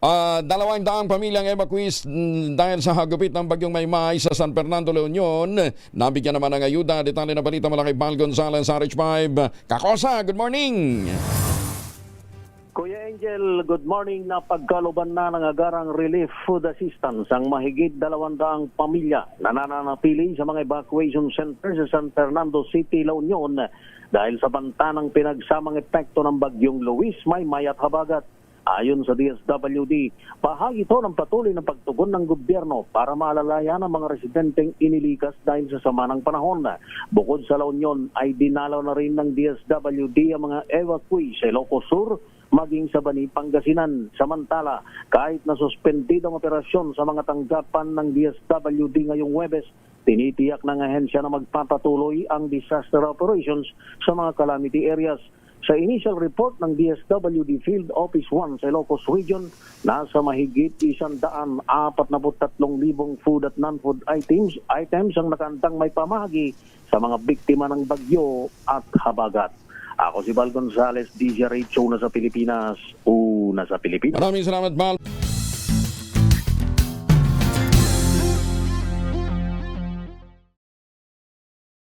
200 pamilyang evacuees dahil sa hagupit ng bagyong Maymay sa San Fernando, La Union. Nabigyan naman ng ayuda. Detalye na balita mula kay Val Gonzalez sa RH5. Kakosa, good morning! Kuya Angel, good morning. Napagkaluban na ng agarang relief food assistance ang mahigit 200 pamilya na nananatili sa mga evacuation center sa San Fernando City, La Union dahil sa banta ng pinagsamang epekto ng bagyong Luis, Maymay at Habagat. Ayon sa DSWD, bahagi ito ng patuloy na pagtugon ng gobyerno para maalalayan ang mga residenteng inilikas dahil sa sama ng panahon. Bukod sa La Union ay dinalaw na rin ng DSWD ang mga evacuees sa Ilocos Sur, maging sa Bani, Pangasinan. Samantala, kahit na suspendido ang operasyon sa mga tanggapan ng DSWD ngayong Huwebes, tinitiyak ng ahensya na magpapatuloy ang disaster operations sa mga calamity areas. Sa initial report ng DSWD Field Office 1 sa Ilocos Region, nasa mahigit 143,000 food at non-food items ang nakantang may pamahagi sa mga biktima ng bagyo at habagat. Ako si Val Gonzalez, DZRH, una sa Pilipinas, una sa Pilipinas. Maraming salamat, Val.